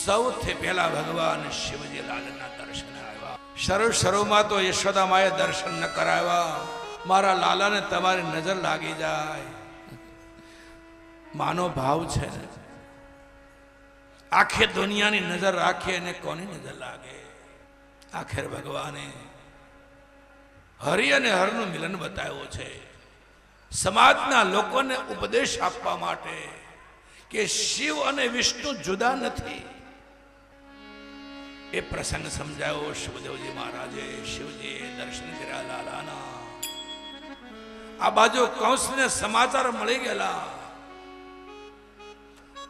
સૌથી પહેલા ભગવાન શિવજી લાલના દર્શન આવ્યા. શરૂમાં તો યશોદા માએ દર્શન ન કરાવ્યા. મારા લાલાને તમારી નજર લાગી જાય, માનો ભાવ છે ને. આખી દુનિયાની નજર રાખીએ અને કોની નજર લાગે? આખેર ભગવાને હરિ અને હરનું મિલન બતાવ્યું છે સમાજના લોકોને ઉપદેશ આપવા માટે કે શિવ અને વિષ્ણુ જુદા નથી. એ પ્રસંગ સમજાયો શિવદેવજી મહારાજે. શિવજીએ દર્શન કર્યા લાલાના. આ બાજુ કંસને સમાચાર મળી ગયેલા.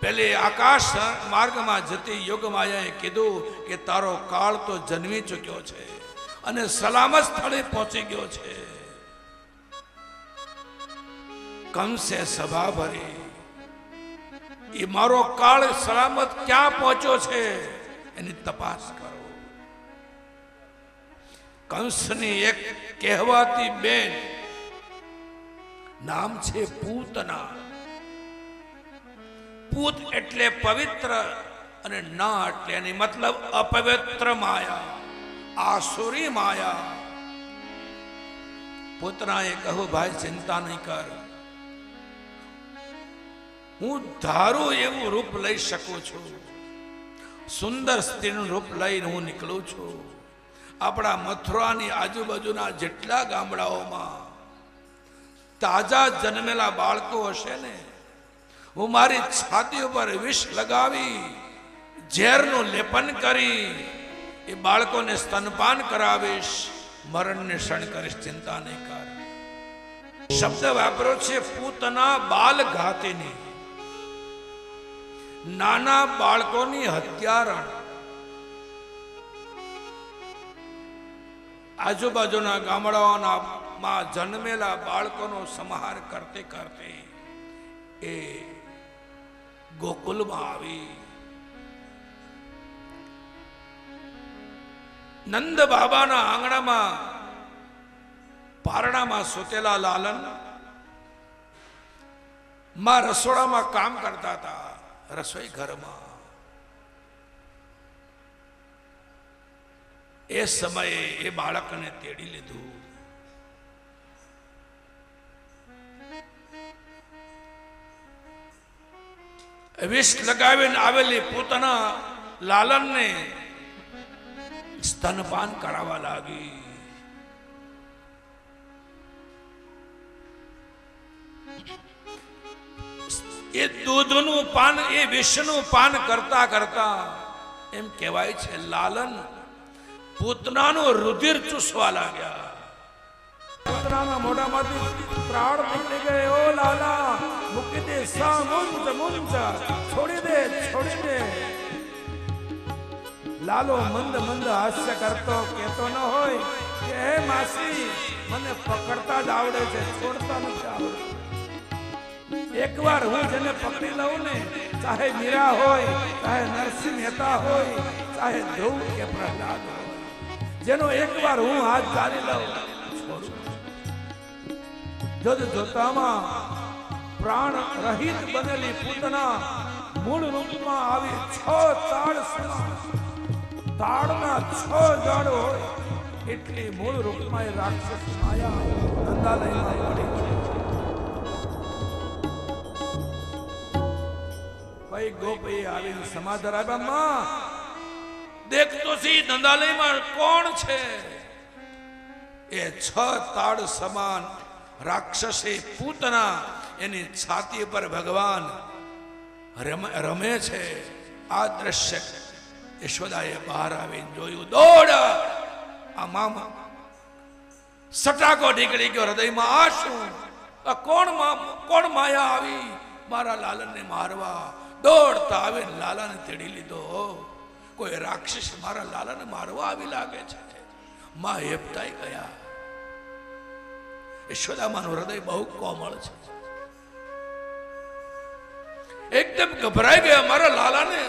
પેલે આકાશ માર્ગમાં જતી યોગમાયાએ કીધું કે તારો કાળ તો જન્મી ચૂક્યો છે અને સલામત સ્થળે પહોંચી ગયો છે. કંસે સભા ભરી, એ મારો કાળ સલામત ક્યાં પહોંચ્યો છે એની તપાસ કરો. કંસની એક કહેવાતી બેન, નામ છે પૂતના. પૂત એટલે પવિત્ર અને ના એટલે એની મતલબ અપવિત્ર માયા, આસુરી માયા. પૂતનાએ કહ્યું, ભાઈ ચિંતા નહીં કર, હું ધારું એવું રૂપ લઈ શકું છું. સુંદર સ્ત્રીનું રૂપ લઈને હું નીકળું છું. આપણા મથુરાની આજુબાજુના જેટલા ગામડાઓમાં તાજા જન્મેલા બાળકો હશે ને, હું મારી છાતી ઉપર વિષ લગાવી ઝેરનું લેપન કરી એ બાળકોને સ્તનપાન કરાવીશ, મરણને ક્ષણ કરીશ, ચિંતા નહીં કર. શબ્દ વાપરો છે પૂતના બાલ ઘાતીની, નાના બાળકોની હત્યારણ. આજુબાજુના ગામડાઓમાં જન્મેલા બાળકોનો સંહાર કરતે કરતે એ ગોકુલમાં આવી. નંદ બાબાના આંગણામાં પારણામાં સુતેલા લાલન માં રસોડામાં કામ કરતા હતા. રસોઈ ઘરમાં એ સમયે એ બાળકને તેડી લીધું. વિષ લગાવીને આવેલી પોતાના લાલનને સ્તનપાન કરાવવા લાગી. એ દૂધનું પાન, એ વિષનું પાન કરતા કરતા એમ કહેવાય છે લાલન પૂતનાનું રુધિર ચૂસવા લાગ્યા. પૂતનાના મોઢામાંથી પ્રાણ નીકળી ગયે. ઓ લાલા, મૂકી દે, સા મુંજ મુંજ, છોડી દે, છોડી દે. લાલો મંદ મંદ હાસ્ય કરતો કહેતો ન હોય કે હે માસી, મને પકડતા જ આવડે છે, છોડતા નથી આવડતું. એકવાર હું જેને પકડી લઉં ને, ચાહે મીરા હોય, ચાહે નરસિંહ મહેતા હોય, ચાહે ધ્રુવ કે પ્રહલાદ હોય, જેનો એકવાર હું હાથ ચાલી લઉં, જોતામાં પ્રાણ રહિત બનેલી પૂતના મૂળ રૂપમાં આવી 6 તાળ સમાન, તાળના 6 જળ હોય એટલી મૂળ રૂપમાં એ રાક્ષસ માયા નંદાલયમાં પડી છે. ભાઈ ગોપીએ આવીને સમાધાન આપ્યા, માં દેખતો સી નંદાલયમાં કોણ છે? એ 6 તાળ સમાન રાક્ષસી પૂતના એની છાતી પર ભગવાન રમે છે. આ દ્રશ્ય યશોદાએ બહાર આવીને જોયું. દોડ! આ મામા સટાકો નીકળી ગયો હૃદયમાં. આ શું? આ કોણ માયા આવી મારા લાલનને મારવા? દોડતા આવીને લાલાને તેડી લીધો. કોઈ રાક્ષસ મારા લાલાને મારવા આવી લાગે છે. માં હેપતાઈ ગયા. યશોદામાનું હૃદય બહુ કોમળ છે. એકદમ ગભરાઈ ગયા. મારા લાલાને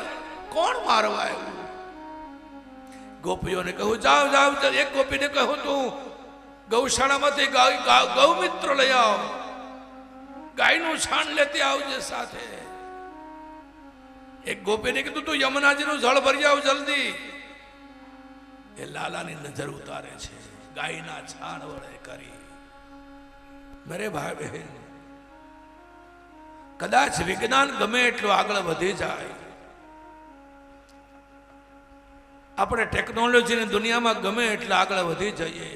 કોણ મારવા આવ્યું? ગોપીઓને કહું, જાઓ જાઓ. એક ગોપીને કહું, તું ગૌશાળામાંથી ગૌમિત્ર લઈ આવ, ગાયનું છાણ લેતી આવજે સાથે. એક ગોપીને કીધું તું યમુનાજીનું જળ ભરી આવ જલ્દી. એ લાલાની નજર ઉતારે છે, ગાયના છાણ વડે કરી. મેરે ભાઈ બહેન, કદાચ વિજ્ઞાન ગમે એટલું આગળ વધી જાય, આપણે ટેકનોલોજીની દુનિયામાં ગમે એટલા આગળ વધી જઈએ,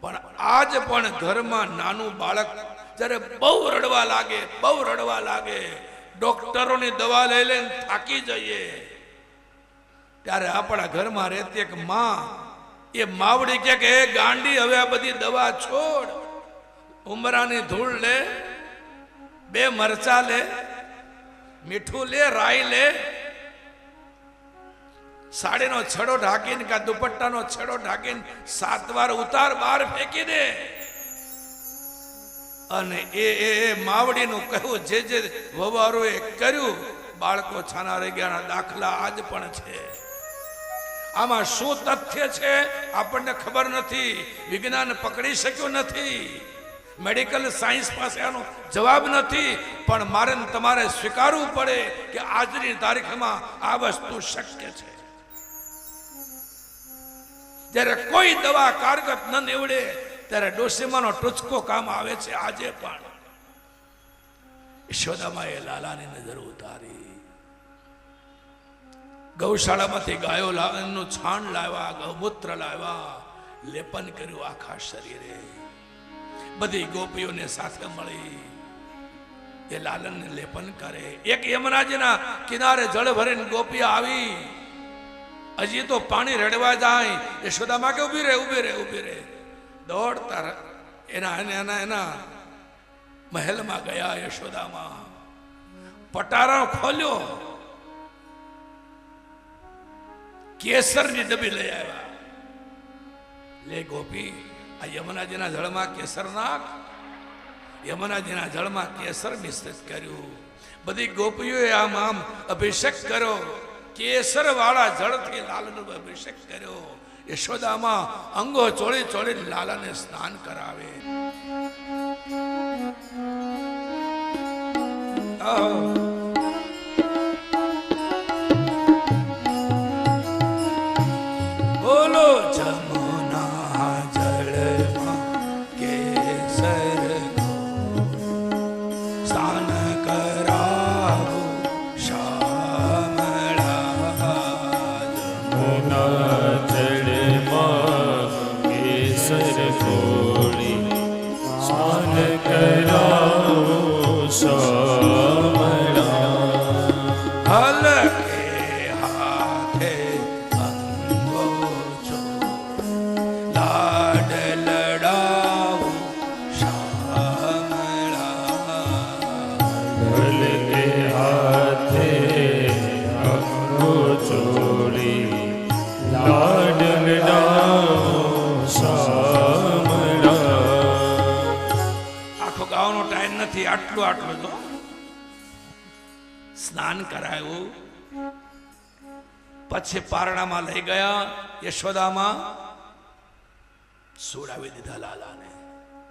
પણ આજ પણ ઘરમાં નાનું બાળક જ્યારે બહુ રડવા લાગે, ડોક્ટરોની દવા લઈ લઈને થાકી જઈએ, ત્યારે આપણા ઘરમાં રહેતી એક માં, એ માવડી કે એ ગાંડી, હવે આ બધી દવા છોડ, ઉમરાની ધૂળ લે, 2 મરચા લે, મીઠું લે, રાઈ લે, સાડીનો છેડો ઢાંકીને કા દુપટ્ટાનો છેડો ઢાંકીને 7 વાર ઉતાર, બહાર ફેંકી દે. અને એ માવડીનું કહ્યું જે વવારોએ કર્યું, બાળકો છાના રહી ગયાના દાખલા આજ પણ છે. આમાં શું તથ્ય છે આપણને ખબર નથી, વિજ્ઞાન પકડી શક્યું નથી, મેડિકલ સાયન્સ પાસે આનો જવાબ નથી, પણ મારે તમારે સ્વીકારવું પડે કે આજની તારીખમાં આ વસ્તુ શક્ય છે. જ્યારે કોઈ દવા કારગત ન નીવડે ત્યારે ડોસીમાનો ટૂચકો કામ આવે છે. આજે પણ યશોદામાએ લાલાની નજર ઉતારી, ગૌશાળામાંથી ગાયો નું છાણ લાવ્યા, ગૌમૂત્ર લાવ્યા, લેપન કર્યું આખા શરીરે. બધી ગોપીઓને સાથે મળી એ લાલનને લેપન કરે. એક યમુનાજીના કિનારે જળ ભરીને ગોપીઓ આવી, હજી તો પાણી રેડવા જાય. યશોદામાં કે ઊભી રહે. દોડતા એના મહેલમાં ગયા. યશોદામાં પટારા ખોલ્યો, કેસરની ડબ્બી લઈ આવ્યા. લે ગોપી, આ યમુનાજીના જળમાં કેસર નાખ. યમુનાજીના જળમાં કેસર મિશ્રિત કર્યું. બધી ગોપીઓએ આમ અભિષેક કર્યો, કેસર વાળા જળથી લાલનો અભિષેક કર્યો. યશોદામાં અંગો ચોળી લાલાને સ્નાન કરાવે. બોલો જમુના જળમાં કેસર સ્નાન કરાવું શામળા. જમુના જળમાં કેસર ઘોળી સ્નાન કરાવું શામળા. હલકે હાથે અંગો છો લાડ લડાવું શામળા. હલકે હાથે અંગો ચોળી લાડ લડાવો શામળા. આખો ગાવાનો ટાઈમ નથી, આટલું તો સ્નાન કરાયું. પછી પારણામાં લઈ ગયા. યશોદામાં સુડાવી દીધા લાલાને.